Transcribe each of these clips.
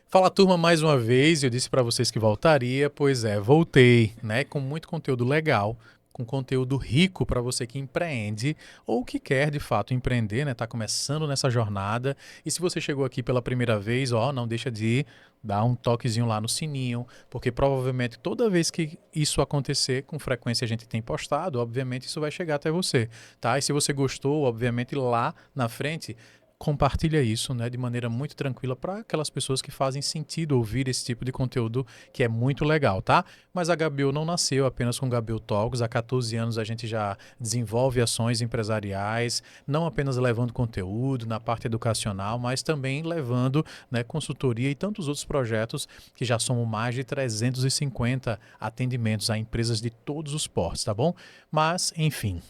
Fala, turma, mais uma vez. Eu disse para vocês que voltaria, pois é, voltei, né, com muito conteúdo legal, com conteúdo rico para você que empreende ou que quer de fato empreender, né, tá começando nessa jornada. E se você chegou aqui pela primeira vez, ó, não deixa de dar um toquezinho lá no sininho, porque provavelmente toda vez que isso acontecer, com frequência a gente tem postado, obviamente isso vai chegar até você, tá? E se você gostou, obviamente lá na frente compartilha isso, né, de maneira muito tranquila para aquelas pessoas que fazem sentido ouvir esse tipo de conteúdo que é muito legal, tá? Mas a Gabriel não nasceu apenas com Gabriel Talks. Há 14 anos a gente já desenvolve ações empresariais, não apenas levando conteúdo na parte educacional, mas também levando, né, consultoria e tantos outros projetos que já somam mais de 350 atendimentos a empresas de todos os portos, tá bom? Mas, enfim,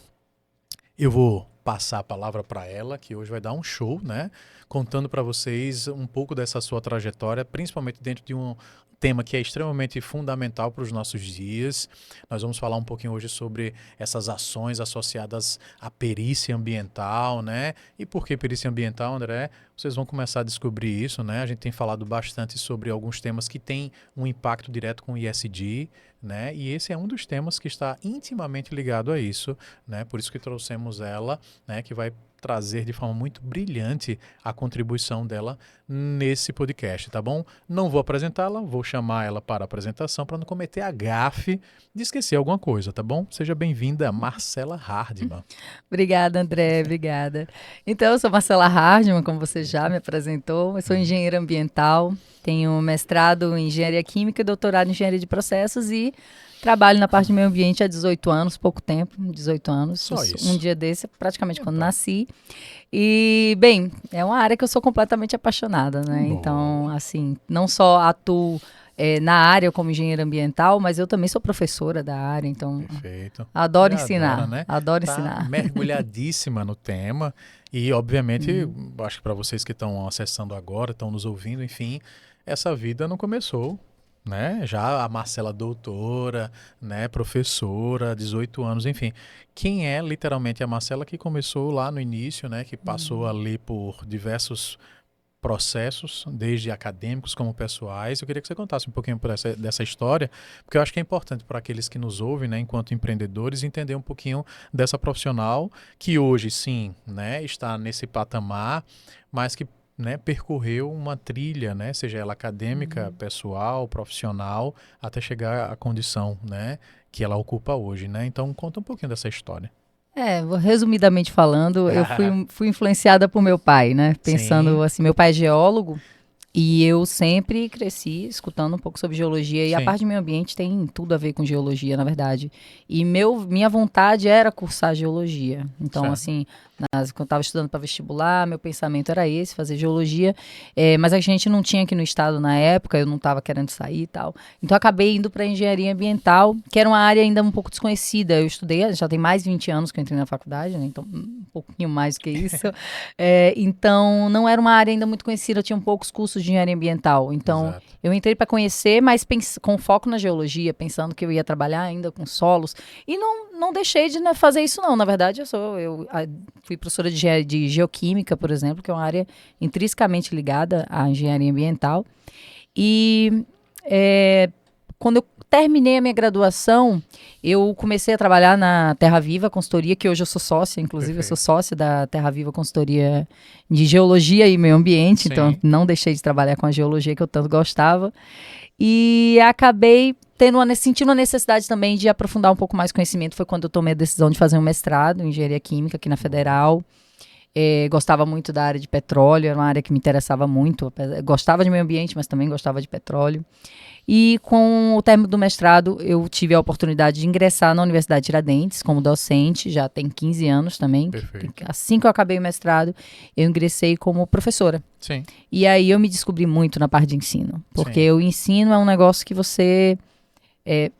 eu vou passar a palavra para ela, que hoje vai dar um show, né? Contando para vocês um pouco dessa sua trajetória, principalmente dentro de um tema que é extremamente fundamental para os nossos dias. Nós vamos falar um pouquinho hoje sobre essas ações associadas à perícia ambiental, né? E por que perícia ambiental, André? Vocês vão começar a descobrir isso, né? A gente tem falado bastante sobre alguns temas que têm um impacto direto com o ESG, né? E esse é um dos temas que está intimamente ligado a isso, né? Por isso que trouxemos ela, né? Que vai trazer de forma muito brilhante a contribuição dela nesse podcast, tá bom? Não vou apresentá-la, vou chamar ela para a apresentação para não cometer a gafe de esquecer alguma coisa, tá bom? Seja bem-vinda, Marcela Hardman. Obrigada, André, obrigada. Então, eu sou Marcela Hardman, como você já me apresentou, eu sou engenheira ambiental, tenho mestrado em engenharia química e doutorado em engenharia de processos e trabalho na parte do meio ambiente há 18 anos, pouco tempo, 18 anos. Só isso. Um dia desse, praticamente quando nasci. E, bem, é uma área que eu sou completamente apaixonada, né? Boa. Então, assim, não só atuo na área como engenheira ambiental, mas eu também sou professora da área, então Perfeito. adoro ensinar, adora, né? adoro Tá ensinar. mergulhadíssima no tema e, obviamente, acho que para vocês que estão acessando agora, estão nos ouvindo, enfim, essa vida não começou, né? Já a Marcela doutora, né, professora, 18 anos, enfim. Quem é literalmente a Marcela que começou lá no início, né, que passou ali por diversos processos, desde acadêmicos como pessoais. Eu queria que você contasse um pouquinho dessa história, porque eu acho que é importante para aqueles que nos ouvem, né, enquanto empreendedores, entender um pouquinho dessa profissional que hoje, sim, né, está nesse patamar, mas que, né, percorreu uma trilha, né, seja ela acadêmica, pessoal, profissional, até chegar à condição, né, que ela ocupa hoje, né? Então, conta um pouquinho dessa história. Resumidamente falando, eu fui influenciada por meu pai, né? Pensando Sim. assim, meu pai é geólogo e eu sempre cresci escutando um pouco sobre geologia. E a Sim. parte do meio ambiente tem tudo a ver com geologia, na verdade. E minha vontade era cursar geologia. Então, Certo. assim, quando eu estava estudando para vestibular, meu pensamento era esse, fazer geologia. Mas a gente não tinha aqui no estado na época, eu não estava querendo sair e tal. Então, eu acabei indo para engenharia ambiental, que era uma área ainda um pouco desconhecida. Eu estudei, já tem mais de 20 anos que eu entrei na faculdade, né? Então, um pouquinho mais do que isso. Então, não era uma área ainda muito conhecida, tinham poucos cursos de engenharia ambiental. Então, Exato. eu entrei para conhecer, mas com foco na geologia, pensando que eu ia trabalhar ainda com solos. E não deixei de fazer isso, não. Na verdade, eu fui professora de geoquímica, por exemplo, que é uma área intrinsecamente ligada à engenharia ambiental. E quando eu terminei a minha graduação, eu comecei a trabalhar na Terra Viva Consultoria, que hoje eu sou sócia, inclusive. Perfeito. Eu sou sócia da Terra Viva Consultoria de Geologia e Meio Ambiente, Sim. então não deixei de trabalhar com a geologia que eu tanto gostava. E acabei sentindo a necessidade também de aprofundar um pouco mais o conhecimento. Foi quando eu tomei a decisão de fazer um mestrado em Engenharia Química aqui na Federal. Gostava muito da área de petróleo, era uma área que me interessava muito. Gostava de meio ambiente, mas também gostava de petróleo. E com o término do mestrado, eu tive a oportunidade de ingressar na Universidade de Tiradentes como docente, já tem 15 anos também. Perfeito. Assim que eu acabei o mestrado, eu ingressei como professora. Sim. E aí eu me descobri muito na parte de ensino, porque Sim. o ensino é um negócio que você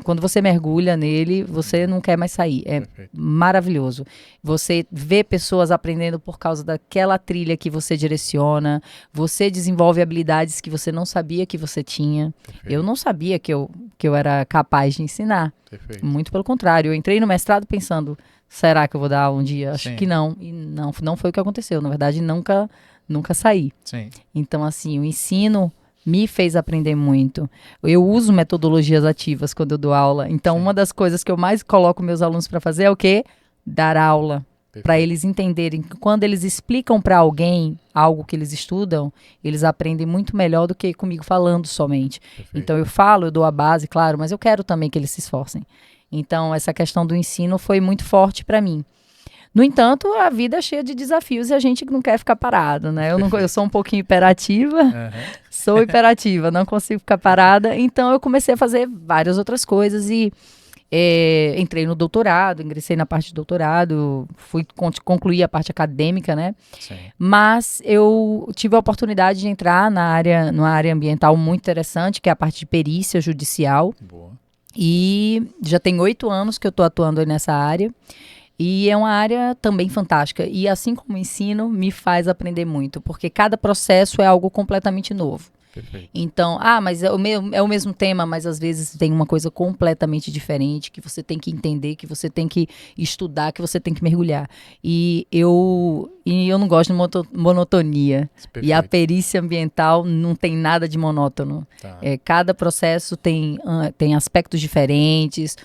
quando você mergulha nele, você não quer mais sair. É Perfeito. maravilhoso. Você vê pessoas aprendendo por causa daquela trilha que você direciona, você desenvolve habilidades que você não sabia que você tinha. Perfeito. Eu não sabia que eu era capaz de ensinar. Perfeito. Muito pelo contrário. Eu entrei no mestrado pensando, será que eu vou dar aula um dia? Acho Sim. que não. E não foi o que aconteceu. Na verdade, nunca saí. Sim. Então, assim, o ensino me fez aprender muito. Eu uso metodologias ativas quando eu dou aula. Então, Sim. uma das coisas que eu mais coloco meus alunos para fazer é o quê? Dar aula. Para Perfeito. eles entenderem que quando eles explicam para alguém algo que eles estudam, eles aprendem muito melhor do que comigo falando somente. Perfeito. Então, eu falo, eu dou a base, claro, mas eu quero também que eles se esforcem. Então, essa questão do ensino foi muito forte para mim. No entanto, a vida é cheia de desafios e a gente não quer ficar parado, né? Eu sou um pouquinho hiperativa, Aham. sou hiperativa, não consigo ficar parada. Então, eu comecei a fazer várias outras coisas e entrei no doutorado, ingressei na parte de doutorado, fui concluir a parte acadêmica, né? Sim. Mas eu tive a oportunidade de entrar numa área ambiental muito interessante, que é a parte de perícia judicial. Boa. E já tem 8 anos que eu estou atuando aí nessa área. E é uma área também fantástica. E assim como o ensino, me faz aprender muito, porque cada processo é algo completamente novo. Perfeito. Então, mas é o mesmo tema, mas às vezes tem uma coisa completamente diferente que você tem que entender, que você tem que estudar, que você tem que mergulhar. E eu não gosto de monotonia. Perfeito. E a perícia ambiental não tem nada de monótono. Tá. Cada processo tem aspectos diferentes,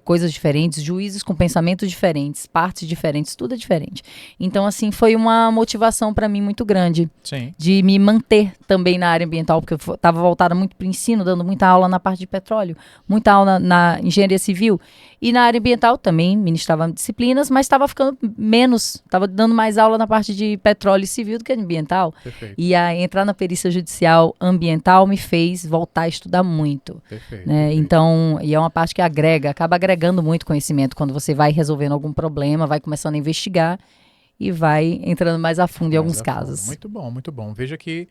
coisas diferentes, juízes com pensamentos diferentes, partes diferentes, tudo é diferente. Então, assim, foi uma motivação para mim muito grande. Sim. De me manter também na área ambiental, porque eu estava voltada muito para o ensino, dando muita aula na parte de petróleo, muita aula na engenharia civil. E na área ambiental também ministrava disciplinas, mas estava ficando menos, estava dando mais aula na parte de petróleo e civil do que ambiental. Perfeito. E entrar na perícia judicial ambiental me fez voltar a estudar muito. Perfeito. Né? Perfeito. Então, e é uma parte que acaba agregando muito conhecimento quando você vai resolvendo algum problema, vai começando a investigar e vai entrando mais a fundo em alguns casos. Muito bom, muito bom. Veja que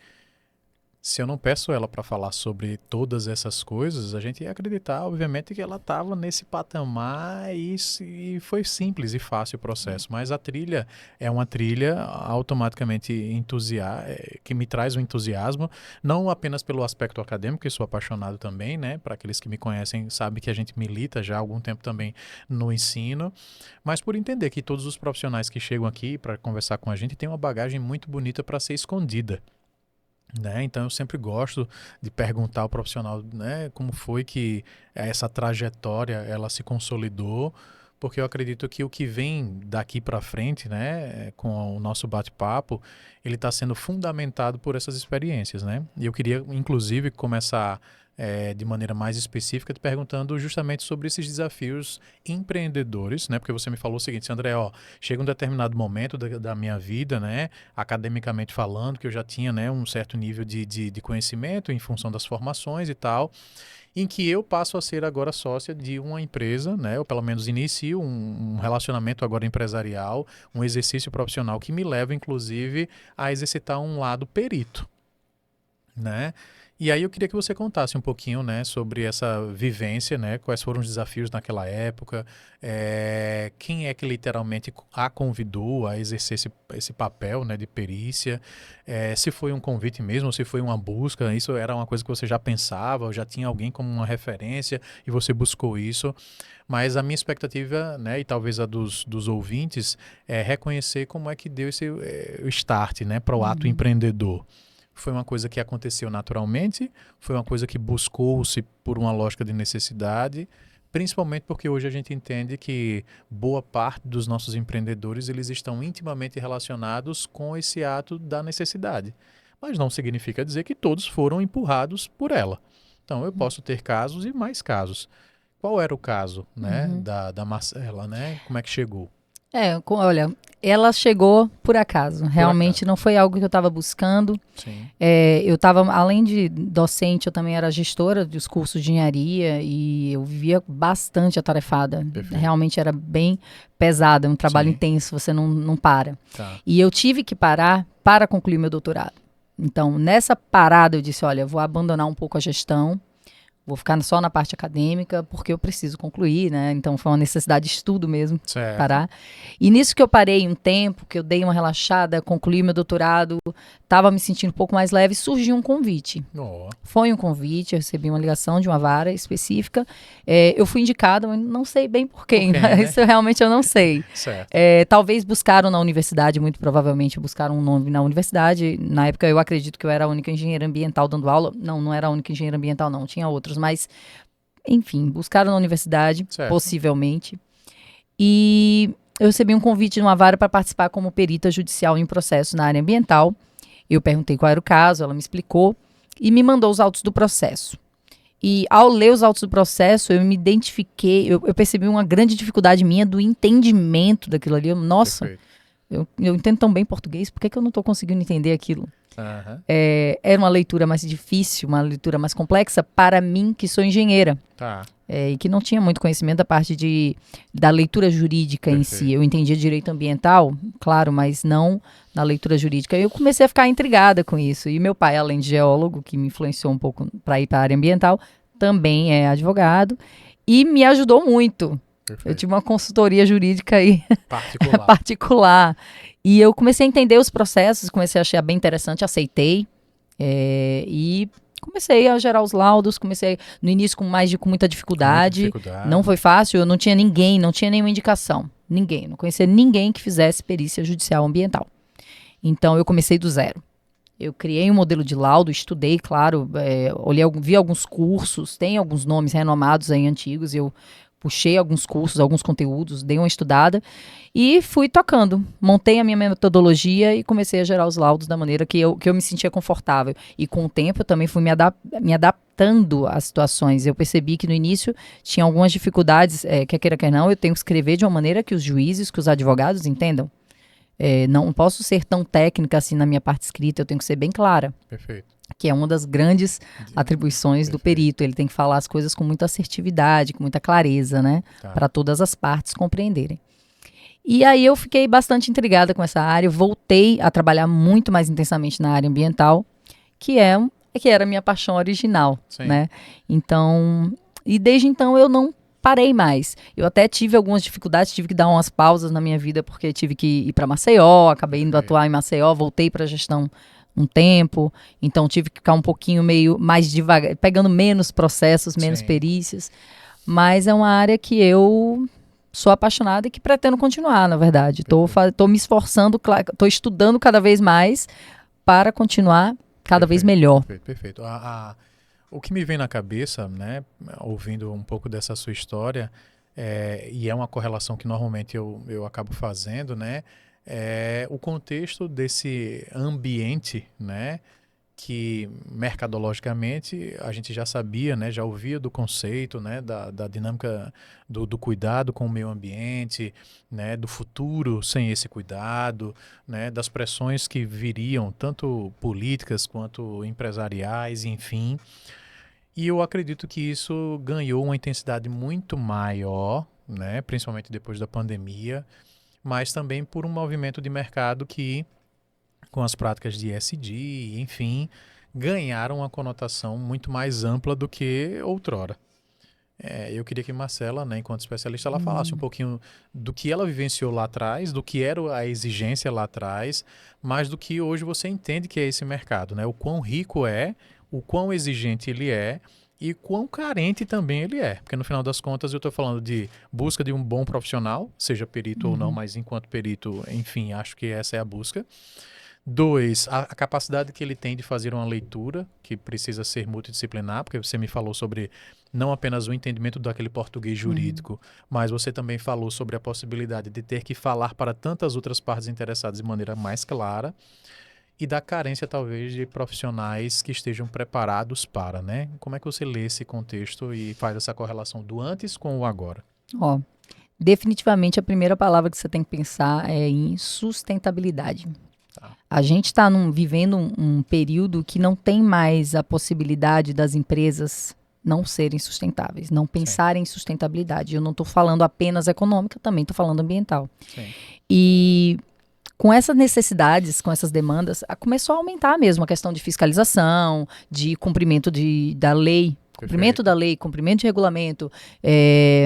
se eu não peço ela para falar sobre todas essas coisas, a gente ia acreditar, obviamente, que ela estava nesse patamar e foi simples e fácil o processo. Mas a trilha é uma trilha automaticamente que me traz um entusiasmo, não apenas pelo aspecto acadêmico, que sou apaixonado também, né? Para aqueles que me conhecem, sabem que a gente milita já há algum tempo também no ensino, mas por entender que todos os profissionais que chegam aqui para conversar com a gente têm uma bagagem muito bonita para ser escondida. Né? Então eu sempre gosto de perguntar ao profissional, né, como foi que essa trajetória ela se consolidou, porque eu acredito que o que vem daqui para frente, né, com o nosso bate-papo, ele está sendo fundamentado por essas experiências, né? E eu queria inclusive começar de maneira mais específica te perguntando justamente sobre esses desafios empreendedores, né? Porque você me falou o seguinte, André, chega um determinado momento da minha vida, né, academicamente falando, que eu já tinha, né, um certo nível de conhecimento em função das formações e tal, em que eu passo a ser agora sócia de uma empresa, né, ou pelo menos inicio um relacionamento agora empresarial, um exercício profissional que me leva, inclusive, a exercitar um lado perito, né? E aí eu queria que você contasse um pouquinho, né, sobre essa vivência, né, quais foram os desafios naquela época, quem é que literalmente a convidou a exercer esse papel, né, de perícia, se foi um convite mesmo, se foi uma busca, isso era uma coisa que você já pensava, ou já tinha alguém como uma referência e você buscou isso, mas a minha expectativa, né, e talvez a dos ouvintes, é reconhecer como é que deu esse start, né, para o ato empreendedor. Foi uma coisa que aconteceu naturalmente? Foi uma coisa que buscou-se por uma lógica de necessidade? Principalmente porque hoje a gente entende que boa parte dos nossos empreendedores eles estão intimamente relacionados com esse ato da necessidade. Mas não significa dizer que todos foram empurrados por ela. Então eu posso ter casos e mais casos. Qual era o caso, né, da Marcela, né? Como é que chegou? Olha, ela chegou por acaso. Realmente não foi algo que eu estava buscando. Sim. Eu estava, além de docente, eu também era gestora dos cursos de engenharia e eu vivia bastante atarefada. Perfeito. Realmente era bem pesada, um trabalho Sim. intenso, você não para. Tá. E eu tive que parar para concluir meu doutorado. Então, nessa parada eu disse, olha, eu vou abandonar um pouco a gestão, vou ficar só na parte acadêmica porque eu preciso concluir, né? Então foi uma necessidade de estudo mesmo, Certo. parar. E nisso que eu parei um tempo, que eu dei uma relaxada, concluí meu doutorado, estava me sentindo um pouco mais leve, surgiu um convite. Oh, Foi um convite, eu recebi uma ligação de uma vara específica. Eu fui indicada, mas não sei bem por quem, Por quem, né? Isso realmente eu não sei. certo. Talvez buscaram na universidade, muito provavelmente buscaram um nome na universidade. Na época eu acredito que eu era a única engenheira ambiental dando aula. Não era a única engenheira ambiental, não, tinha outros. Mas, enfim, buscaram na universidade, Certo. possivelmente. E eu recebi um convite de uma vara para participar como perita judicial em processo na área ambiental. Eu perguntei qual era o caso, ela me explicou e me mandou os autos do processo. E ao ler os autos do processo, eu me identifiquei, eu percebi uma grande dificuldade minha do entendimento daquilo ali. Nossa, Perfeito. eu entendo tão bem português, por que eu não estou conseguindo entender aquilo? Aham. Era uma leitura mais difícil, uma leitura mais complexa para mim, que sou engenheira. Tá. E que não tinha muito conhecimento da parte da leitura jurídica em si. Perfeito. Eu entendia direito ambiental, claro, mas não na leitura jurídica. Eu comecei a ficar intrigada com isso. E meu pai, além de geólogo, que me influenciou um pouco para ir para a área ambiental, também é advogado e me ajudou muito. Perfeito. Eu tive uma consultoria jurídica aí Particular. particular. E eu comecei a entender os processos, comecei a achar bem interessante, aceitei. E comecei a gerar os laudos, comecei no início com muita dificuldade. Muita dificuldade. Não foi fácil, eu não tinha ninguém, não tinha nenhuma indicação. Ninguém, não conhecia ninguém que fizesse perícia judicial ambiental. Então eu comecei do zero. Eu criei um modelo de laudo, estudei, claro, vi alguns cursos, tem alguns nomes renomados aí antigos, eu puxei alguns cursos, alguns conteúdos, dei uma estudada e fui tocando. Montei a minha metodologia e comecei a gerar os laudos da maneira que eu me sentia confortável. E com o tempo eu também fui me adaptando às situações. Eu percebi que no início tinha algumas dificuldades, quer queira, quer não, eu tenho que escrever de uma maneira que os juízes, que os advogados entendam. Não posso ser tão técnica assim na minha parte escrita, eu tenho que ser bem clara. Perfeito. Que é uma das grandes atribuições do perito. Ele tem que falar as coisas com muita assertividade, com muita clareza, né? Tá. Para todas as partes compreenderem. E aí eu fiquei bastante intrigada com essa área, voltei a trabalhar muito mais intensamente na área ambiental, que era a minha paixão original, Sim. né? Então, e desde então eu não parei mais. Eu até tive algumas dificuldades, tive que dar umas pausas na minha vida, porque tive que ir para Maceió, acabei indo atuar em Maceió, voltei para a gestão um tempo, então tive que ficar um pouquinho meio mais devagar, pegando menos processos, menos Sim. perícias, mas é uma área que eu sou apaixonada e que pretendo continuar, na verdade. Tô me esforçando, tô estudando cada vez mais para continuar cada vez melhor. Perfeito. O que me vem na cabeça, né, ouvindo um pouco dessa sua história, e é uma correlação que normalmente eu acabo fazendo, né, o contexto desse ambiente, né, que mercadologicamente a gente já sabia, né, já ouvia do conceito, né, da dinâmica do cuidado com o meio ambiente, né, do futuro sem esse cuidado, né, das pressões que viriam, tanto políticas quanto empresariais, enfim. E eu acredito que isso ganhou uma intensidade muito maior, né, principalmente depois da pandemia, mas também por um movimento de mercado que, com as práticas de ESG, enfim, ganharam uma conotação muito mais ampla do que outrora. Eu queria que Marcela, né, enquanto especialista, ela falasse um pouquinho do que ela vivenciou lá atrás, do que era a exigência lá atrás, mas do que hoje você entende que é esse mercado, né? O quão rico é, o quão exigente ele é e quão carente também ele é. Porque no final das contas eu estou falando de busca de um bom profissional, seja perito ou não, mas enquanto perito, enfim, acho que essa é a busca. 2, a capacidade que ele tem de fazer uma leitura, que precisa ser multidisciplinar, porque você me falou sobre não apenas o entendimento daquele português jurídico, mas você também falou sobre a possibilidade de ter que falar para tantas outras partes interessadas de maneira mais clara, e da carência, talvez, de profissionais que estejam preparados para, né? Como é que você lê esse contexto e faz essa correlação do antes com o agora? Definitivamente a primeira palavra que você tem que pensar é em sustentabilidade. Tá. A gente está vivendo um período que não tem mais a possibilidade das empresas não serem sustentáveis, não pensarem em sustentabilidade. Eu não estou falando apenas econômica, também estou falando ambiental. Sim. E com essas necessidades, com essas demandas, começou a aumentar mesmo a questão de fiscalização, de cumprimento da lei Cumprimento da lei, cumprimento de regulamento,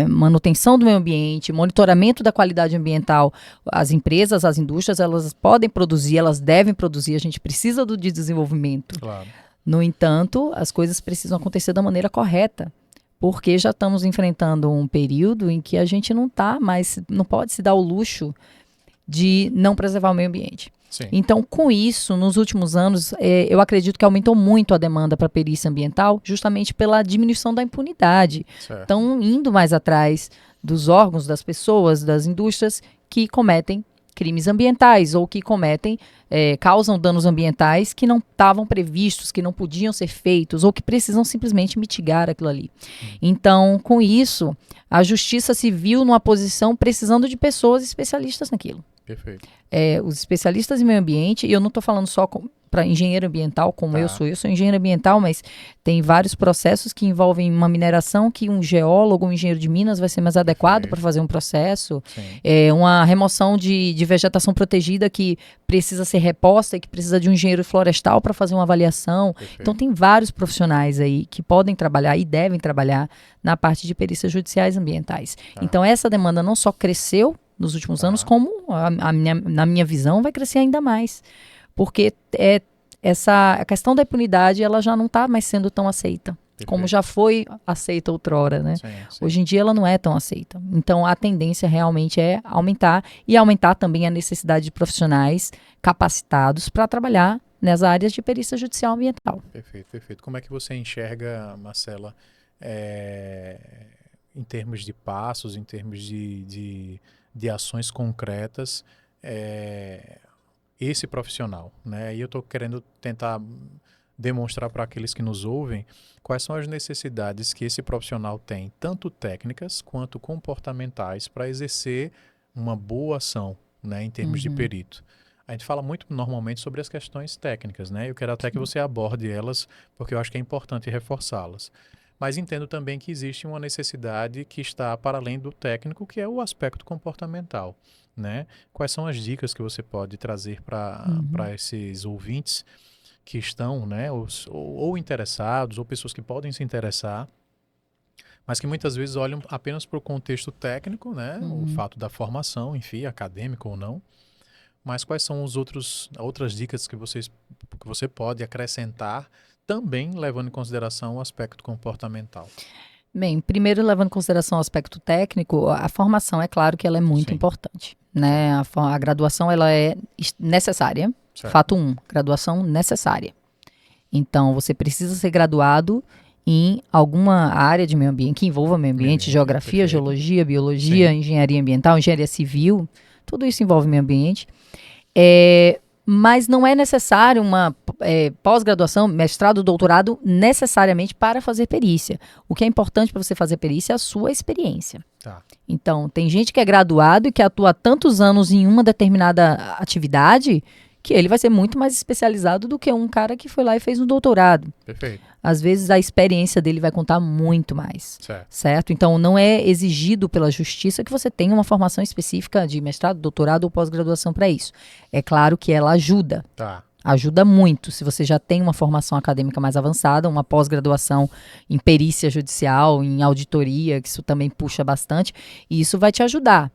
manutenção do meio ambiente, monitoramento da qualidade ambiental. As empresas, as indústrias, elas podem produzir, elas devem produzir, a gente precisa de desenvolvimento. Claro. No entanto, as coisas precisam acontecer da maneira correta, porque já estamos enfrentando um período em que a gente não pode se dar o luxo de não preservar o meio ambiente. Sim. Então, com isso, nos últimos anos, eu acredito que aumentou muito a demanda para perícia ambiental, justamente pela diminuição da impunidade. Certo. Estão indo mais atrás dos órgãos, das pessoas, das indústrias que cometem crimes ambientais ou que causam danos ambientais que não estavam previstos, que não podiam ser feitos ou que precisam simplesmente mitigar aquilo ali. Então, com isso, a justiça se viu numa posição precisando de pessoas especialistas naquilo. Perfeito. Os especialistas em meio ambiente, e eu não estou falando só para engenheiro ambiental, como eu sou engenheiro ambiental, mas tem vários processos que envolvem uma mineração que um geólogo, um engenheiro de minas vai ser mais adequado para fazer um processo, uma remoção de vegetação protegida que precisa ser reposta e que precisa de um engenheiro florestal para fazer uma avaliação. Perfeito. Então tem vários profissionais aí que podem trabalhar e devem trabalhar na parte de perícias judiciais ambientais. Então essa demanda não só cresceu nos últimos anos, como na minha visão vai crescer ainda mais. Porque a questão da impunidade ela já não está mais sendo tão aceita, como já foi aceita outrora, né? Sim. Hoje em dia ela não é tão aceita. Então a tendência realmente é aumentar e aumentar também a necessidade de profissionais capacitados para trabalhar nas áreas de perícia judicial ambiental. Perfeito. Como é que você enxerga, Marcela, em termos de passos, em termos de ações concretas, esse profissional, né? E eu estou querendo tentar demonstrar para aqueles que nos ouvem quais são as necessidades que esse profissional tem, tanto técnicas quanto comportamentais, para exercer uma boa ação, né, em termos de perito. A gente fala muito normalmente sobre as questões técnicas, né? Eu quero até que você aborde elas, porque eu acho que é importante reforçá-las. Mas entendo também que existe uma necessidade que está para além do técnico, que é o aspecto comportamental, né? Quais são as dicas que você pode trazer para esses ouvintes que estão, né, ou interessados, ou pessoas que podem se interessar, mas que muitas vezes olham apenas para o contexto técnico, né? O fato da formação, enfim, acadêmica ou não. Mas quais são outras dicas que você pode acrescentar, também levando em consideração o aspecto comportamental? Bem, primeiro levando em consideração o aspecto técnico, a formação é claro que ela é muito importante, né? A graduação ela é necessária, certo. Fato 1, graduação necessária. Então, você precisa ser graduado em alguma área de meio ambiente, que envolva meio ambiente, geografia, geologia, biologia, engenharia ambiental, engenharia civil, tudo isso envolve meio ambiente. Mas não é necessário uma pós-graduação, mestrado, doutorado, necessariamente para fazer perícia. O que é importante para você fazer perícia é a sua experiência. Tá. Então, tem gente que é graduado e que atua há tantos anos em uma determinada atividade que ele vai ser muito mais especializado do que um cara que foi lá e fez um doutorado. Perfeito. Às vezes a experiência dele vai contar muito mais, certo? Então não é exigido pela justiça que você tenha uma formação específica de mestrado, doutorado ou pós-graduação para isso. É claro que ela ajuda, ajuda muito. Se você já tem uma formação acadêmica mais avançada, uma pós-graduação em perícia judicial, em auditoria, que isso também puxa bastante, e isso vai te ajudar,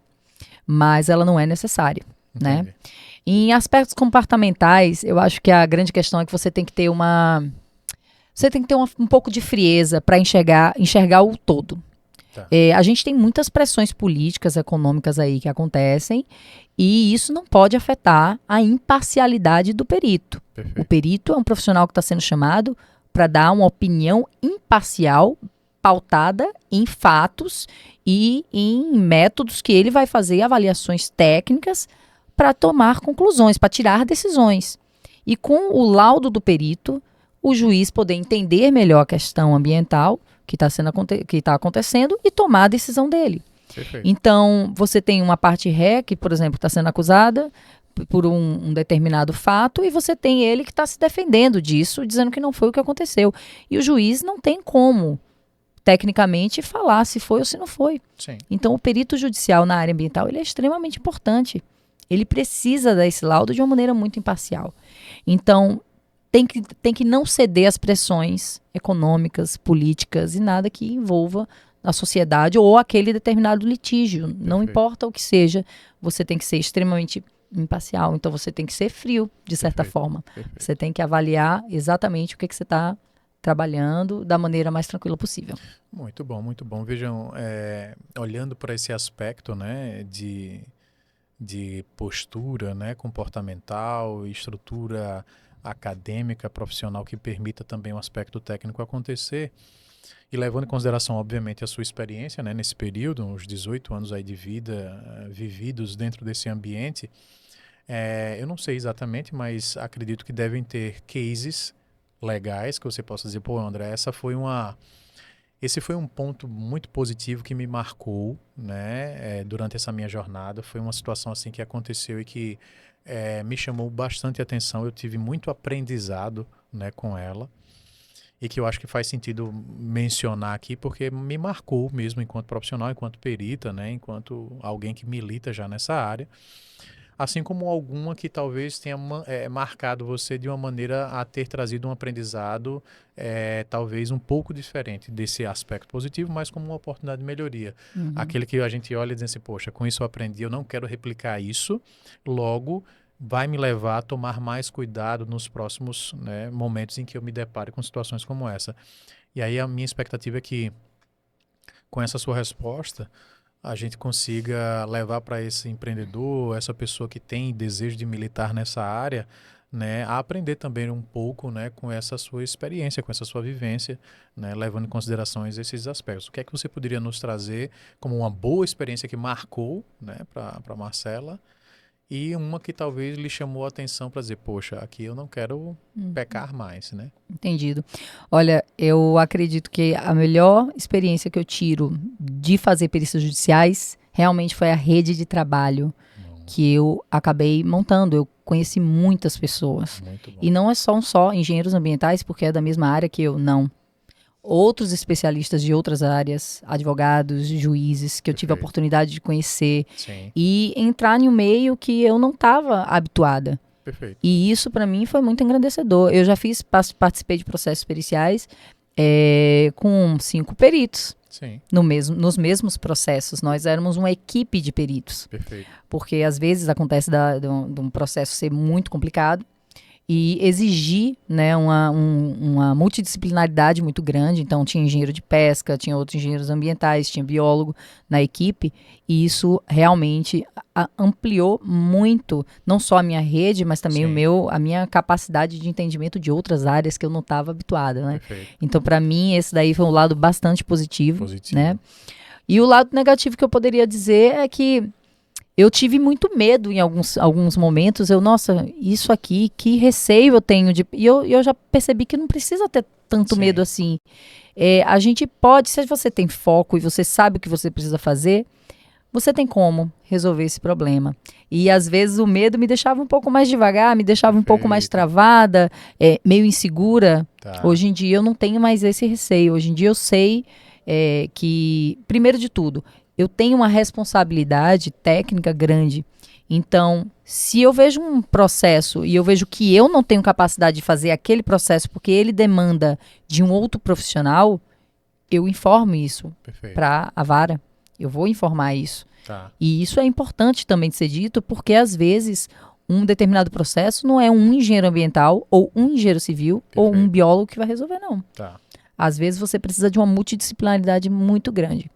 mas ela não é necessária, né? Em aspectos comportamentais, eu acho que a grande questão é que você tem que ter um pouco de frieza para enxergar o todo. A gente tem muitas pressões políticas, econômicas aí que acontecem e isso não pode afetar a imparcialidade do perito. Perfeito. O perito é um profissional que está sendo chamado para dar uma opinião imparcial, pautada em fatos e em métodos que ele vai fazer avaliações técnicas para tomar conclusões, para tirar decisões. E com o laudo do perito, o juiz poder entender melhor a questão ambiental que está acontecendo e tomar a decisão dele. Perfeito. Então, você tem uma parte ré, que, por exemplo, está sendo acusada por um determinado fato, e você tem ele que está se defendendo disso, dizendo que não foi o que aconteceu. E o juiz não tem como, tecnicamente, falar se foi ou se não foi. Sim. Então, o perito judicial na área ambiental ele é extremamente importante. Ele precisa dar esse laudo de uma maneira muito imparcial. Então, tem que não ceder às pressões econômicas, políticas e nada que envolva a sociedade ou aquele determinado litígio. Não Perfeito. importa o que seja, você tem que ser extremamente imparcial. Então você tem que ser frio, de certa Perfeito. forma. Perfeito. Você tem que avaliar exatamente o que você está trabalhando da maneira mais tranquila possível. Muito bom, muito bom. Vejam, olhando para esse aspecto, né, de postura, né, comportamental, estrutura acadêmica, profissional que permita também o aspecto técnico acontecer, e levando em consideração, obviamente, a sua experiência, né, nesse período, uns 18 anos aí de vida vividos dentro desse ambiente, eu não sei exatamente, mas acredito que devem ter cases legais que você possa dizer, pô, André, esse foi um ponto muito positivo que me marcou, né, durante essa minha jornada. Foi uma situação assim que aconteceu e que me chamou bastante atenção. Eu tive muito aprendizado, né, com ela e que eu acho que faz sentido mencionar aqui porque me marcou mesmo enquanto profissional, enquanto perita, né, enquanto alguém que milita já nessa área. Assim como alguma que talvez tenha marcado você de uma maneira a ter trazido um aprendizado talvez um pouco diferente desse aspecto positivo, mas como uma oportunidade de melhoria. Aquele que a gente olha e diz assim, poxa, com isso eu aprendi, eu não quero replicar isso, logo vai me levar a tomar mais cuidado nos próximos, né, momentos em que eu me depare com situações como essa. E aí a minha expectativa é que com essa sua resposta a gente consiga levar para esse empreendedor, essa pessoa que tem desejo de militar nessa área, né, a aprender também um pouco, né, com essa sua experiência, com essa sua vivência, né, levando em consideração esses aspectos. O que é que você poderia nos trazer como uma boa experiência que marcou, né, para Marcela e uma que talvez lhe chamou a atenção para dizer, poxa, aqui eu não quero pecar mais, né? Entendido. Olha, eu acredito que a melhor experiência que eu tiro de fazer perícias judiciais realmente foi a rede de trabalho que eu acabei montando. Eu conheci muitas pessoas. Muito bom. E não é só engenheiros ambientais, porque é da mesma área que eu, não. Outros especialistas de outras áreas, advogados, juízes, que eu tive a Perfeito. oportunidade de conhecer Sim, e entrar em um meio que eu não estava habituada. perfeito. E isso, para mim, foi muito engrandecedor. Eu já participei de processos periciais com 5 peritos Sim, nos mesmos processos. Nós éramos uma equipe de peritos, perfeito. porque às vezes acontece de um processo ser muito complicado e exigir, né, uma multidisciplinaridade muito grande. Então, tinha engenheiro de pesca, tinha outros engenheiros ambientais, tinha biólogo na equipe, e isso realmente ampliou muito, não só a minha rede, mas também Sim. a minha capacidade de entendimento de outras áreas que eu não estava habituada, né? Perfeito. Então, para mim, esse daí foi um lado bastante positivo, Positivo. né? E o lado negativo que eu poderia dizer é que eu tive muito medo em alguns momentos. Nossa, isso aqui, que receio eu tenho de. E eu já percebi que não precisa ter tanto Sim. medo assim. A gente pode, se você tem foco e você sabe o que você precisa fazer, você tem como resolver esse problema. E às vezes o medo me deixava um pouco mais devagar, me deixava um pouco mais Perfeito. travada, meio insegura. Tá. Hoje em dia eu não tenho mais esse receio. Hoje em dia eu sei que, primeiro de tudo, eu tenho uma responsabilidade técnica grande. Então, se eu vejo um processo e eu vejo que eu não tenho capacidade de fazer aquele processo porque ele demanda de um outro profissional, eu informo isso Perfeito. para a vara. Eu vou informar isso. Tá. E isso é importante também de ser dito, porque às vezes um determinado processo não é um engenheiro ambiental ou um engenheiro civil ou um Perfeito. biólogo que vai resolver, não. Tá. Às vezes você precisa de uma multidisciplinaridade muito grande.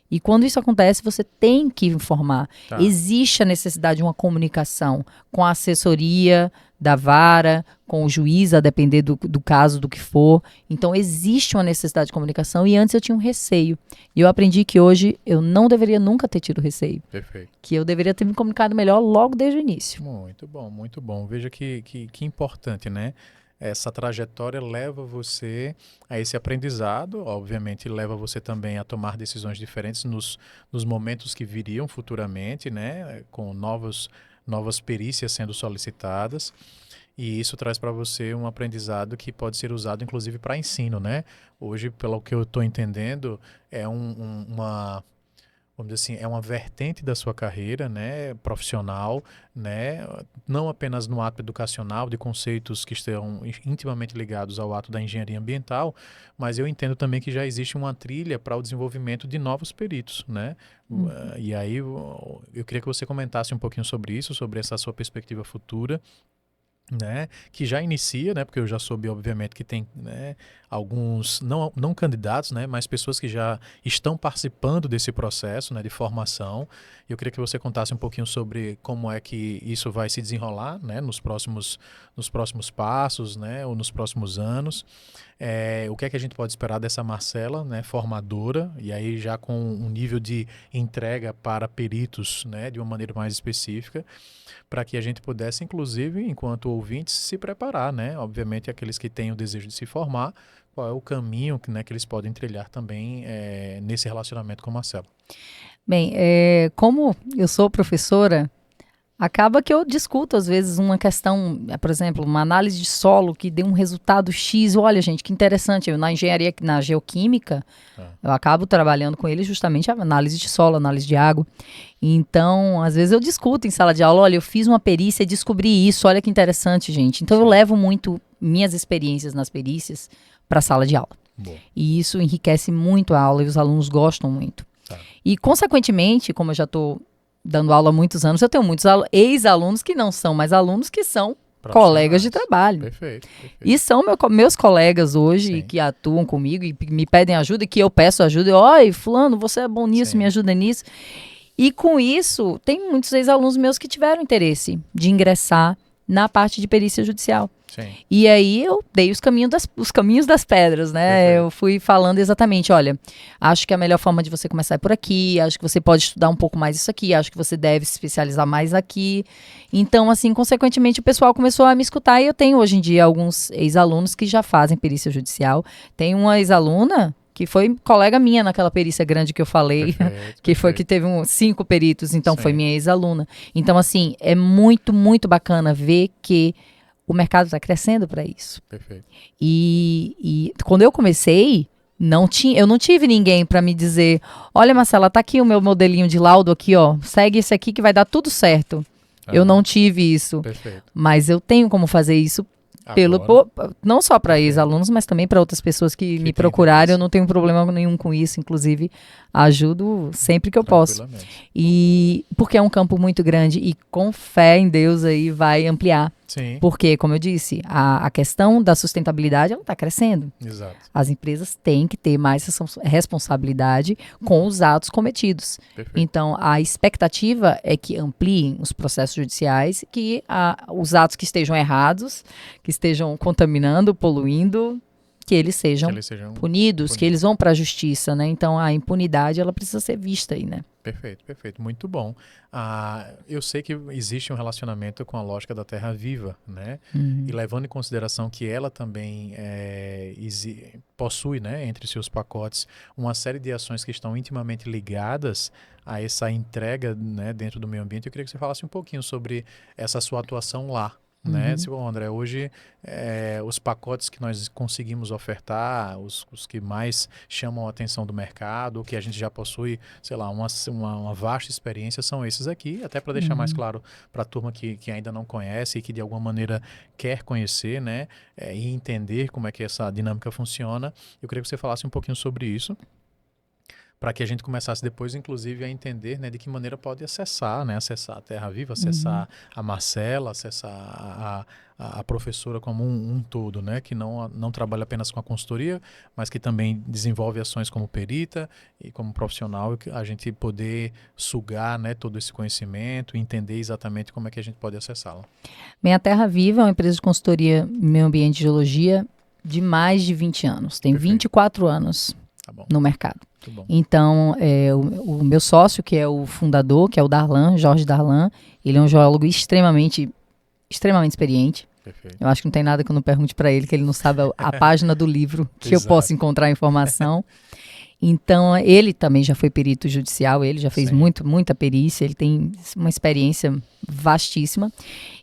E quando isso acontece, você tem que informar. Tá. Existe a necessidade de uma comunicação com a assessoria da vara, com o juiz, a depender do caso, do que for. Então, existe uma necessidade de comunicação e antes eu tinha um receio. E eu aprendi que hoje eu não deveria nunca ter tido receio. Perfeito. Que eu deveria ter me comunicado melhor logo desde o início. Muito bom, muito bom. Veja que importante, né? Essa trajetória leva você a esse aprendizado, obviamente leva você também a tomar decisões diferentes nos momentos que viriam futuramente, né? Com novas perícias sendo solicitadas. E isso traz para você um aprendizado que pode ser usado, inclusive, para ensino, né? Hoje, pelo que eu estou entendendo, é vamos dizer assim, é uma vertente da sua carreira, né, profissional, né, não apenas no ato educacional de conceitos que estão intimamente ligados ao ato da engenharia ambiental, mas eu entendo também que já existe uma trilha para o desenvolvimento de novos peritos, né? E aí eu queria que você comentasse um pouquinho sobre isso, sobre essa sua perspectiva futura, né, que já inicia, né, porque eu já soube, obviamente, que tem, né, alguns, não candidatos, né, mas pessoas que já estão participando desse processo, né, de formação. Eu queria que você contasse um pouquinho sobre como é que isso vai se desenrolar, né, nos próximos passos, né, ou nos próximos anos. O que é que a gente pode esperar dessa Marcela, né, formadora, e aí já com um nível de entrega para peritos, né, de uma maneira mais específica, para que a gente pudesse, inclusive, enquanto ouvintes, se preparar, né? Obviamente, aqueles que têm o desejo de se formar, qual é o caminho, né, que eles podem trilhar também nesse relacionamento com o Marcelo. Bem, como eu sou professora, acaba que eu discuto, às vezes, uma questão, por exemplo, uma análise de solo que dê um resultado X. Olha, gente, que interessante. Eu, na engenharia, na geoquímica, eu acabo trabalhando com ele justamente a análise de solo, análise de água. Então, às vezes eu discuto em sala de aula, olha, eu fiz uma perícia e descobri isso, olha que interessante, gente. Então, eu levo muito minhas experiências nas perícias para a sala de aula. Boa. E isso enriquece muito a aula e os alunos gostam muito. Tá. E, consequentemente, como eu já estou dando aula há muitos anos, eu tenho muitos ex-alunos que não são mais alunos, que são colegas de trabalho. Perfeito. E são meus colegas hoje, Sim. que atuam comigo e me pedem ajuda, e que eu peço ajuda. Oi, fulano, você é bom nisso, Sim. me ajuda nisso. E com isso, tem muitos ex-alunos meus que tiveram interesse de ingressar na parte de perícia judicial. Sim. E aí eu dei os caminhos das pedras, né? Perfeito. Eu fui falando exatamente, olha, acho que a melhor forma de você começar é por aqui, acho que você pode estudar um pouco mais isso aqui, acho que você deve se especializar mais aqui. Então, assim, consequentemente, o pessoal começou a me escutar e eu tenho hoje em dia alguns ex-alunos que já fazem perícia judicial. Tem uma ex-aluna que foi colega minha naquela perícia grande que eu falei, que foi que teve 5 peritos, então Sim. foi minha ex-aluna. Então, assim, é muito, muito bacana ver que o mercado está crescendo para isso. Perfeito. E quando eu comecei, eu não tive ninguém para me dizer, olha, Marcela, tá aqui o meu modelinho de laudo aqui, ó, segue esse aqui que vai dar tudo certo. Eu não tive isso. Perfeito. Mas eu tenho como fazer isso não só para ex-alunos, mas também para outras pessoas que me procurarem. Eu não tenho problema nenhum com isso, inclusive ajudo sempre que eu posso. E porque é um campo muito grande e com fé em Deus aí vai ampliar. Sim. Porque, como eu disse, a questão da sustentabilidade ela está crescendo. Exato. As empresas têm que ter mais responsabilidade com os atos cometidos. Perfeito. Então, a expectativa é que ampliem os processos judiciais, que os atos que estejam errados, que estejam contaminando, poluindo, que eles sejam punidos, que eles vão para a justiça, né? Então, a impunidade ela precisa ser vista aí, né? Perfeito. Muito bom. Eu sei que existe um relacionamento com a lógica da terra viva, né? E levando em consideração que ela também possui, né, entre seus pacotes, uma série de ações que estão intimamente ligadas a essa entrega, né, dentro do meio ambiente, eu queria que você falasse um pouquinho sobre essa sua atuação lá. Né? Bom, André, hoje os pacotes que nós conseguimos ofertar, os que mais chamam a atenção do mercado, que a gente já possui, sei lá, uma vasta experiência, são esses aqui, até para deixar mais claro para a turma que ainda não conhece e que de alguma maneira quer conhecer, né, e entender como é que essa dinâmica funciona. Eu queria que você falasse um pouquinho sobre isso, para que a gente começasse depois, inclusive, a entender, né, de que maneira pode acessar, né, acessar a Terra Viva, acessar a Marcela, acessar a professora como um todo, né, que não trabalha apenas com a consultoria, mas que também desenvolve ações como perita e como profissional, e a gente poder sugar, né, todo esse conhecimento e entender exatamente como é que a gente pode acessá-la. Bem, a Terra Viva é uma empresa de consultoria meio ambiente e geologia de mais de 20 anos, tem 24 anos no mercado. Então, o meu sócio, que é o fundador, que é o Darlan, Jorge Darlan, ele é um geólogo extremamente experiente. Perfeito. Eu acho que não tem nada que eu não pergunte para ele, que ele não sabe a página do livro que eu posso encontrar a informação. Então, ele também já foi perito judicial, ele já fez Sim. muita perícia, ele tem uma experiência vastíssima.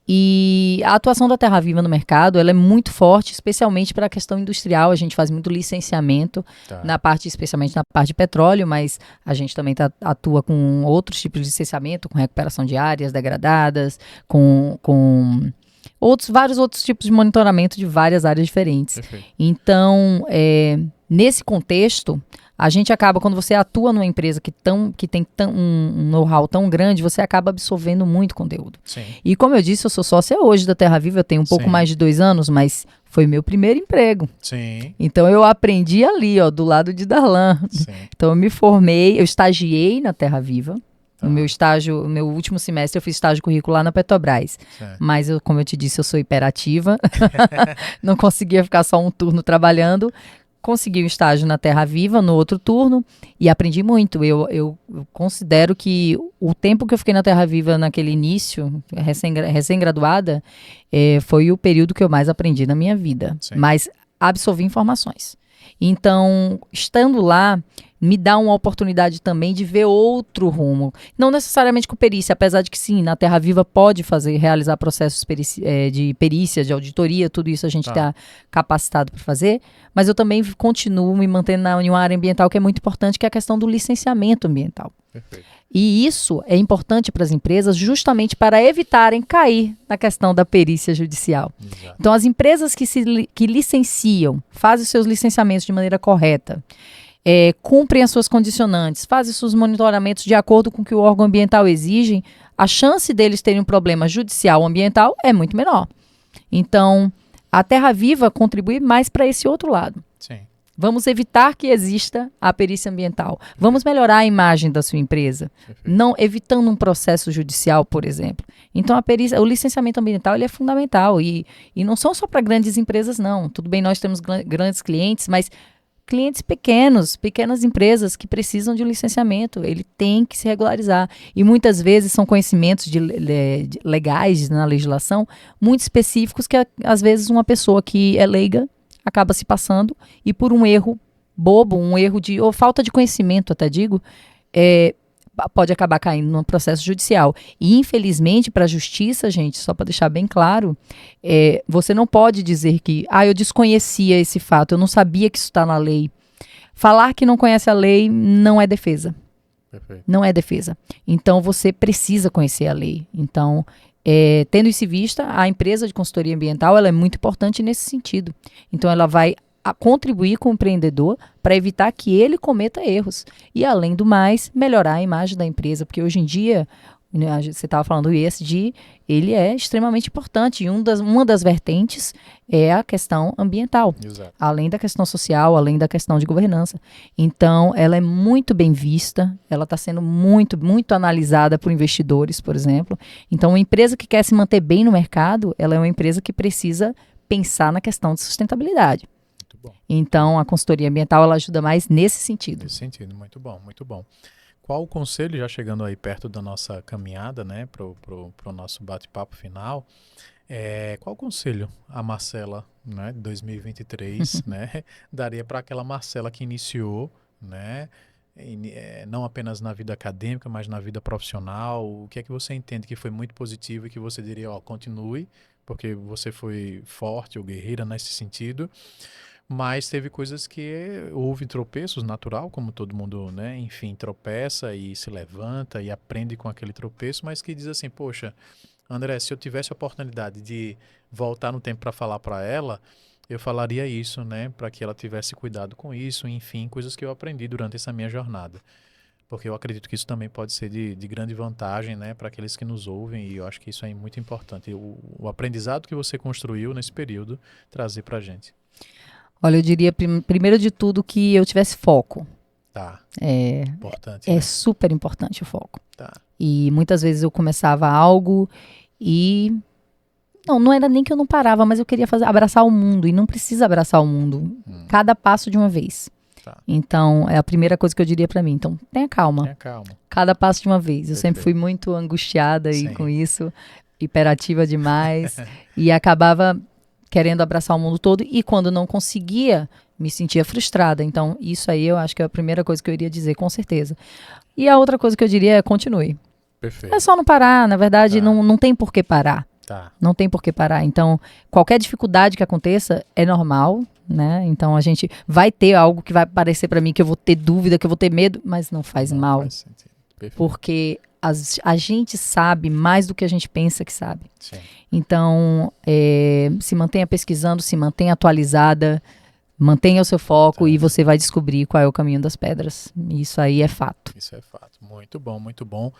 E a atuação da Terra Viva no mercado, ela é muito forte, especialmente para a questão industrial. A gente faz muito licenciamento, especialmente na parte de petróleo, mas a gente também atua com outros tipos de licenciamento, com recuperação de áreas degradadas, com vários outros tipos de monitoramento de várias áreas diferentes. Perfeito. Então, nesse contexto, a gente acaba, quando você atua numa empresa que tem um know-how tão grande, você acaba absorvendo muito conteúdo. Sim. E como eu disse, eu sou sócia hoje da Terra Viva, eu tenho um pouco mais de 2 anos, mas foi meu primeiro emprego. Sim. Então eu aprendi ali, ó, do lado de Darlan. Sim. Então eu me formei, eu estagiei na Terra Viva. No meu último semestre, eu fiz estágio curricular na Petrobras. Certo. Mas, como eu te disse, eu sou hiperativa. Não conseguia ficar só um turno trabalhando. Consegui um estágio na Terra Viva, no outro turno, e aprendi muito. Eu considero que o tempo que eu fiquei na Terra Viva naquele início, recém-graduada, foi o período que eu mais aprendi na minha vida. Sim. Mas absorvi informações. Então, estando lá, me dá uma oportunidade também de ver outro rumo. Não necessariamente com perícia, apesar de que sim, na Terra Viva pode realizar processos de perícia, de auditoria, tudo isso a gente está capacitado para fazer, mas eu também continuo me mantendo em uma área ambiental que é muito importante, que é a questão do licenciamento ambiental. Perfeito. E isso é importante para as empresas justamente para evitarem cair na questão da perícia judicial. Exato. Então, as empresas que licenciam, fazem os seus licenciamentos de maneira correta, cumprem as suas condicionantes, fazem seus monitoramentos de acordo com o que o órgão ambiental exige, a chance deles terem um problema judicial ou ambiental é muito menor. Então, a Terra Viva contribui mais para esse outro lado. Sim. Vamos evitar que exista a perícia ambiental. Vamos melhorar a imagem da sua empresa, não evitando um processo judicial, por exemplo. Então, o licenciamento ambiental ele é fundamental e não são só para grandes empresas, não. Tudo bem, nós temos grandes clientes, mas clientes pequenas empresas que precisam de um licenciamento, ele tem que se regularizar. E muitas vezes são conhecimentos legais na legislação muito específicos que às vezes uma pessoa que é leiga acaba se passando e por um erro bobo, ou falta de conhecimento, até digo, pode acabar caindo num processo judicial. E infelizmente para a justiça, gente, só para deixar bem claro, você não pode dizer que eu desconhecia esse fato, eu não sabia que isso está na lei. Falar que não conhece a lei não é defesa. Perfeito. Não é defesa. Então você precisa conhecer a lei. Então, tendo isso em vista, a empresa de consultoria ambiental ela é muito importante nesse sentido. Então, ela vai contribuir com o empreendedor para evitar que ele cometa erros. E, além do mais, melhorar a imagem da empresa. Porque, hoje em dia, você estava falando do ESG, ele é extremamente importante. E uma das vertentes é a questão ambiental. Exato. Além da questão social, além da questão de governança. Então, ela é muito bem vista, ela está sendo muito, muito analisada por investidores, por exemplo. Então, uma empresa que quer se manter bem no mercado, ela é uma empresa que precisa pensar na questão de sustentabilidade. Muito bom. Então, a consultoria ambiental, ela ajuda mais nesse sentido. Nesse sentido, muito bom, muito bom. Qual o conselho, já chegando aí perto da nossa caminhada, né, pro nosso bate-papo final, qual o conselho a Marcela, né, de 2023, né, daria para aquela Marcela que iniciou, né, não apenas na vida acadêmica, mas na vida profissional? O que é que você entende que foi muito positivo e que você diria, continue, porque você foi forte ou guerreira nesse sentido, mas teve coisas que houve tropeços, natural, como todo mundo, né, enfim, tropeça e se levanta e aprende com aquele tropeço, mas que diz assim, poxa, André, se eu tivesse a oportunidade de voltar no tempo para falar para ela, eu falaria isso, né, para que ela tivesse cuidado com isso, enfim, coisas que eu aprendi durante essa minha jornada. Porque eu acredito que isso também pode ser de grande vantagem, né, para aqueles que nos ouvem, e eu acho que isso é muito importante. O aprendizado que você construiu nesse período, trazer para a gente. Olha, eu diria, primeiro de tudo, que eu tivesse foco. Tá. Importante. É super importante o foco. Tá. E muitas vezes eu começava algo e... Não era nem que eu não parava, mas eu queria abraçar o mundo. E não precisa abraçar o mundo. Cada passo de uma vez. Tá. Então, é a primeira coisa que eu diria pra mim. Então, tenha calma. Tenha calma. Cada passo de uma vez. Eu Perfeito. sempre fui muito angustiada Sim. com isso. Hiperativa demais. E acabava querendo abraçar o mundo todo, e quando não conseguia, me sentia frustrada. Então, isso aí eu acho que é a primeira coisa que eu iria dizer, com certeza. E a outra coisa que eu diria é continue. Perfeito. É só não parar, na verdade, Tá. não tem por que parar. Tá. Não tem por que parar. Então, qualquer dificuldade que aconteça é normal, né? Então, a gente vai ter algo que vai parecer para mim que eu vou ter dúvida, que eu vou ter medo, mas não faz Não mal. faz sentido. Perfeito. Porque a gente sabe mais do que a gente pensa que sabe. Sim. Então, se mantenha pesquisando, se mantenha atualizada, mantenha o seu foco e você vai descobrir qual é o caminho das pedras. Isso aí é fato. Isso é fato. Muito bom, muito bom.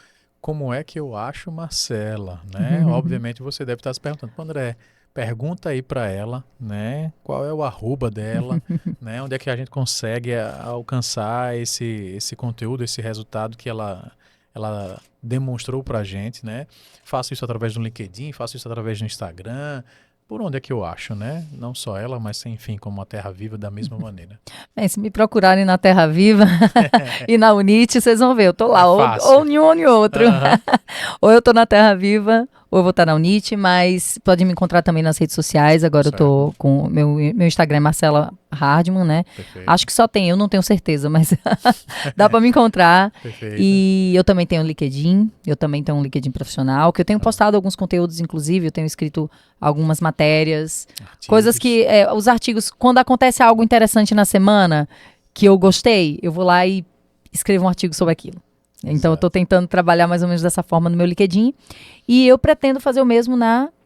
Como é que eu acho Marcela, né? Obviamente você deve estar se perguntando, André, pergunta aí para ela, né? Qual é o arroba dela, né? Onde é que a gente consegue alcançar esse conteúdo, esse resultado que ela demonstrou para a gente, né? Faço isso através do LinkedIn, faço isso através do Instagram. Por onde é que eu acho, né? Não só ela, mas enfim, como a Terra Viva da mesma maneira. Bem, se me procurarem na Terra Viva e na Unite, vocês vão ver. Eu tô lá, É ou fácil. em um ou em outro. Aham. Ou eu tô na Terra Viva, ou eu vou estar na Unite, mas pode me encontrar também nas redes sociais. Agora eu tô com meu Instagram é Marcela Hardman, né? Perfeito. Acho que só tem, eu não tenho certeza, mas dá pra me encontrar. Perfeito. E eu também tenho um LinkedIn, eu também tenho um LinkedIn profissional, que eu tenho postado alguns conteúdos, inclusive, eu tenho escrito algumas matérias, Artigos. coisas que, os artigos, quando acontece algo interessante na semana, que eu gostei, eu vou lá e escrevo um artigo sobre aquilo. Então, eu estou tentando trabalhar mais ou menos dessa forma no meu LinkedIn. E eu pretendo fazer o mesmo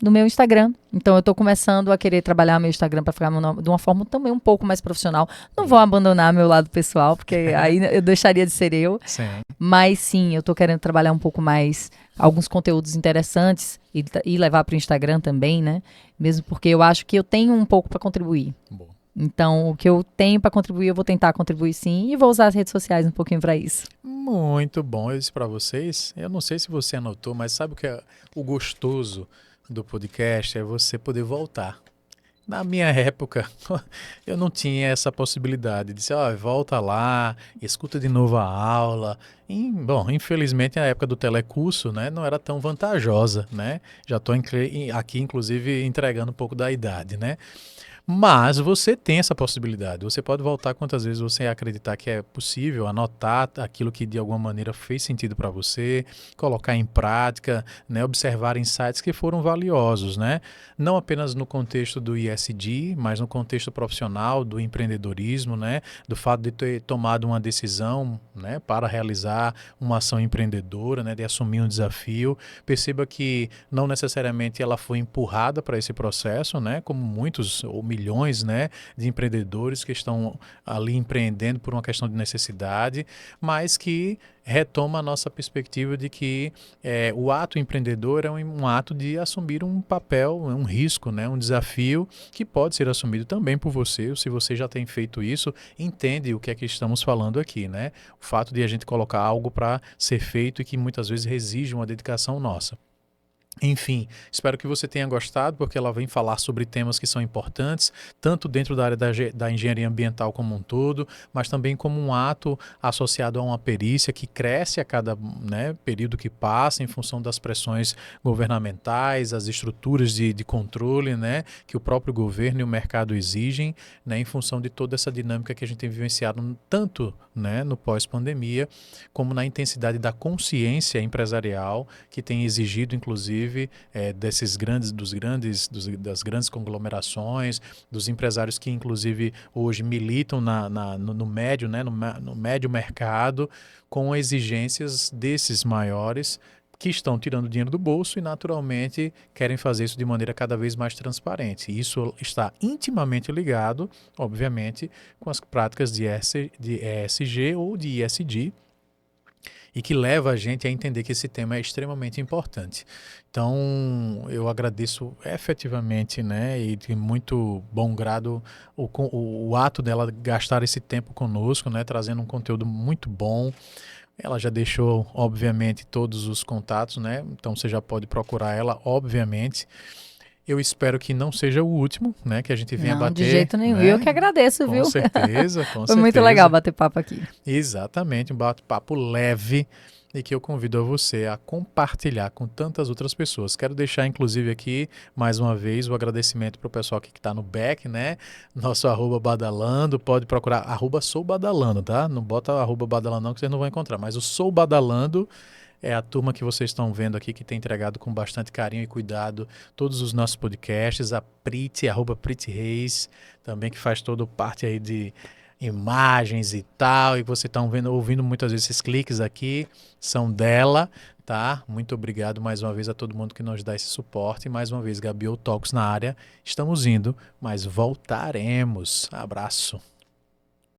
no meu Instagram. Então, eu estou começando a querer trabalhar meu Instagram para ficar de uma forma também um pouco mais profissional. Não vou abandonar meu lado pessoal, porque aí eu deixaria de ser eu. Sim. Mas sim, eu estou querendo trabalhar um pouco mais alguns conteúdos interessantes e levar para o Instagram também, né? Mesmo porque eu acho que eu tenho um pouco para contribuir. Bom. Então, o que eu tenho para contribuir, eu vou tentar contribuir sim. E vou usar as redes sociais um pouquinho para isso. Muito bom. Eu disse para vocês, eu não sei se você anotou, mas sabe o que é o gostoso do podcast? É você poder voltar. Na minha época, eu não tinha essa possibilidade de dizer, volta lá, escuta de novo a aula. Bom, infelizmente, a época do telecurso, né, não era tão vantajosa, né? Já estou aqui, inclusive, entregando um pouco da idade, né? Mas você tem essa possibilidade. Você pode voltar quantas vezes você acreditar que é possível, anotar aquilo que de alguma maneira fez sentido para você, colocar em prática, né, observar insights que foram valiosos, né? Não apenas no contexto do ESG, mas no contexto profissional, do empreendedorismo, né? Do fato de ter tomado uma decisão, né, para realizar uma ação empreendedora, né, de assumir um desafio. Perceba que não necessariamente ela foi empurrada para esse processo, né, como muitos ou milhões, né, de empreendedores que estão ali empreendendo por uma questão de necessidade, mas que retoma a nossa perspectiva de que o ato empreendedor é um ato de assumir um papel, um risco, né, um desafio que pode ser assumido também por você. Se você já tem feito isso, entende o que é que estamos falando aqui, né? O fato de a gente colocar algo para ser feito e que muitas vezes exige uma dedicação nossa. Enfim, espero que você tenha gostado, porque ela vem falar sobre temas que são importantes, tanto dentro da área da engenharia ambiental como um todo, mas também como um ato associado a uma perícia que cresce a cada, né, período que passa, em função das pressões governamentais, as estruturas de controle, né, que o próprio governo e o mercado exigem, né, em função de toda essa dinâmica que a gente tem vivenciado tanto, né, no pós-pandemia, como na intensidade da consciência empresarial que tem exigido, inclusive, das grandes conglomerações, dos empresários que inclusive hoje militam no médio, né, no médio mercado, com exigências desses maiores que estão tirando dinheiro do bolso e naturalmente querem fazer isso de maneira cada vez mais transparente. E isso está intimamente ligado, obviamente, com as práticas de ESG ou de ESG, e que leva a gente a entender que esse tema é extremamente importante. Então, eu agradeço efetivamente, né, e de muito bom grado o ato dela gastar esse tempo conosco, né, trazendo um conteúdo muito bom. Ela já deixou, obviamente, todos os contatos, né, então você já pode procurar ela, obviamente. Eu espero que não seja o último, né, que a gente venha bater. De jeito nenhum. Né? Eu que agradeço, com viu? Certeza, com Foi muito legal bater papo aqui. Exatamente, um bate-papo leve, e que eu convido a você a compartilhar com tantas outras pessoas. Quero deixar, inclusive, aqui, mais uma vez, o agradecimento para o pessoal aqui que está no back, né? Nosso @badalando, pode procurar, @soubadalando, tá? Não bota @badalando não, que vocês não vão encontrar, mas o Sou Badalando é a turma que vocês estão vendo aqui, que tem entregado com bastante carinho e cuidado todos os nossos podcasts. A Priti, @Priti Reis, também que faz toda parte aí de imagens e tal. E você está ouvindo muitas vezes esses cliques aqui, são dela, tá? Muito obrigado mais uma vez a todo mundo que nos dá esse suporte. E mais uma vez, Gabriel Talks na área. Estamos indo, mas voltaremos. Abraço.